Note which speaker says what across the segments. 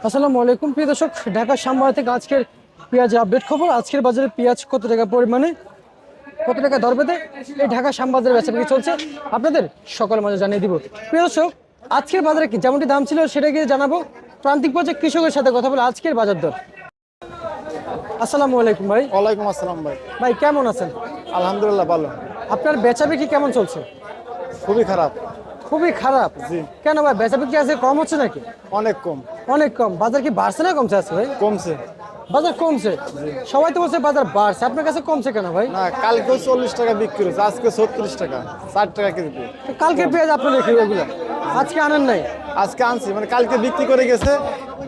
Speaker 1: আসসালামু আলাইকুম প্রিয় দর্শক, ঢাকা শ্যামবাজার থেকে আজকের পেঁয়াজের আপডেট খবর। আজকের বাজারে পেঁয়াজ কত টাকা পরিমাণে, কত টাকা দর বেঁধে এই ঢাকা শ্যামবাজারে বেচাবিক্রি চলছে আপনাদের সকালের মাঝে জানিয়ে দিব। প্রিয় দর্শক, আজকের বাজারে কি যেমনটি দাম ছিল সেটা গিয়ে জানাবো। প্রান্তিক পর্যায়ে কৃষকের সাথে কথা বলে আজকের বাজার দর। আসসালামু আলাইকুম ভাই।
Speaker 2: ওয়ালাইকুম আসসালাম ভাই।
Speaker 1: ভাই কেমন আছেন?
Speaker 2: আলহামদুলিল্লাহ ভালো।
Speaker 1: আপনার বেচাবিক্রি কেমন চলছে?
Speaker 2: খুবই খারাপ।
Speaker 1: খুবই খারাপ?
Speaker 2: জি।
Speaker 1: কেন ভাই, বেচাবিক্রি আজকে কম হচ্ছে নাকি?
Speaker 2: অনেক কম।
Speaker 1: অনেক কম? বাজার কি বাড়ছে না কমছে আজকে ভাই?
Speaker 2: কমছে।
Speaker 1: বাজার কমছে? সবাই তো বলছে বাজার বাড়ছে, আপনার কাছে কমছে কেন ভাই?
Speaker 2: না, কালকেও 40 টাকা বিক্রি হয়েছে, আজকে 36 টাকা, 60 টাকা কেজি।
Speaker 1: কালকে পেঁয়াজ আপনি রেখে ওগুলো আজকে আনেন নাই?
Speaker 2: আজকে আনছি, মানে কালকে বিক্রি করে গেছে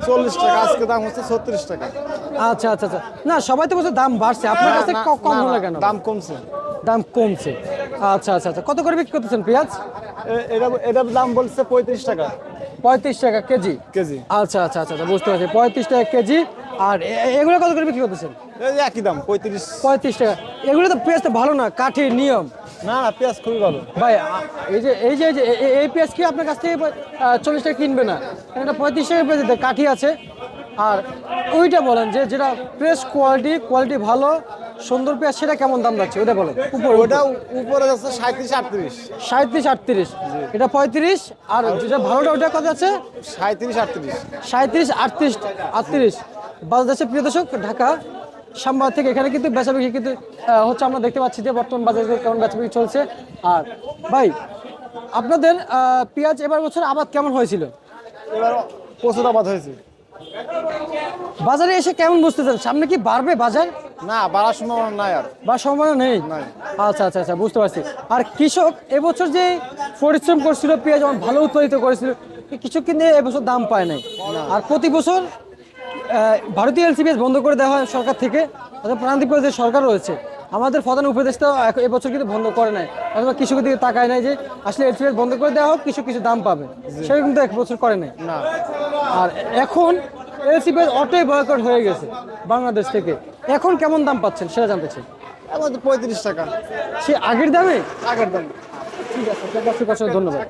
Speaker 2: 40 টাকা, আজকে দাম হচ্ছে 36 টাকা।
Speaker 1: আচ্ছা আচ্ছা আচ্ছা, না সবাই তো বলছে দাম বাড়ছে, আপনার কাছে
Speaker 2: না,
Speaker 1: কম
Speaker 2: না,
Speaker 1: হলো
Speaker 2: না,
Speaker 1: কেন?
Speaker 2: দাম কমছে।
Speaker 1: দাম কমছে। আচ্ছা আচ্ছা আচ্ছা, কত করে বিক্রি করতেছেন পেঁয়াজ?
Speaker 2: এটার দাম বলছে 35 টাকা
Speaker 1: 35 টাকা কেজি?
Speaker 2: কেজি।
Speaker 1: আচ্ছা আচ্ছা আচ্ছা আচ্ছা, বুঝতে পারছি, 35 টাকা কেজি। আর এগুলো কত করে বিক্রি করতেছেন?
Speaker 2: এই যে একই দাম 35।
Speaker 1: 35 টাকা। এগুলো তো পেঁয়াজ তো ভালো না, কাঠির নিয়ম।
Speaker 2: না না, পেঁয়াজ খুবই ভালো
Speaker 1: ভাই এই পেঁয়াজ কি আপনার কাছ থেকে 40 টাকা কিনবে না, এটা 35 টাকা পেঁয়াজ দিতে কাঠি আছে। আর ওইটা বলেন যে যেটা ফ্রেশ কোয়ালিটি ভালো সুন্দর পেঁয়াজ, সেটা কেমন দাম যাচ্ছে ওটা বলেন।
Speaker 2: ওটা উপরে যাচ্ছে 37 38।
Speaker 1: 37 38, এটা 35। আর যেটা ভালোটা ওটা কত আছে?
Speaker 2: 37 38।
Speaker 1: 37 38 38 বাজার যাচ্ছে। প্রিয় দর্শক, ঢাকা শ্যামবাজার থেকে এখানে কিন্তু বেচাবিক্রি কিন্তু হচ্ছে। আমরা দেখতে পাচ্ছি যে বর্তমান বাজারে কেমন বেচাবিক্রি চলছে। আর ভাই, আপনাদের পেঁয়াজ এবার বছর আবাদ কেমন হয়েছিল?
Speaker 2: এবার প্রচুর আবাদ হয়েছে।
Speaker 1: বাজারে এসে কেমন বুঝতেছেন, সামনে কি বাড়বে বাজার?
Speaker 2: না, বাড়ার সম্ভাবনা নাই আর।
Speaker 1: বা সম্ভাবনা নেই?
Speaker 2: নাই।
Speaker 1: আচ্ছা আচ্ছা আচ্ছা, বুঝতে পারছি। আর কৃষক এবছর যে পরিশ্রম করছিল, পেঁয়াজ যেমন ভালো উৎপাদিত করেছিল, কৃষক কিন্তু এবছর দাম পায় নাই। আর প্রতি বছর ভারতীয় এলসিপিএস বন্ধ করে দেওয়া হয় সরকার থেকে, অর্থাৎ প্রান্তিক পর্যায়ে সরকার রয়েছে। আমাদের প্রধান উপদেষ্টা এবছর কিন্তু বন্ধ করে নাই, অথবা কৃষকের দিকে তাকায় নাই যে আসলে এলসিপিএস বন্ধ করে দেওয়া হোক, কৃষক কিছু দাম পাবে, সেটা কিন্তু এক বছর করে নাই।
Speaker 2: না।
Speaker 1: আর এখন এলসিপিএস অটোই বয়কট হয়ে গেছে বাংলাদেশ থেকে। এখন কেমন দাম পাচ্ছেন সেটা জানতে চাই।
Speaker 2: এখন তো 35 টাকা
Speaker 1: সে আগের দামে?
Speaker 2: আগের দাম।
Speaker 1: ঠিক আছে, ধন্যবাদ।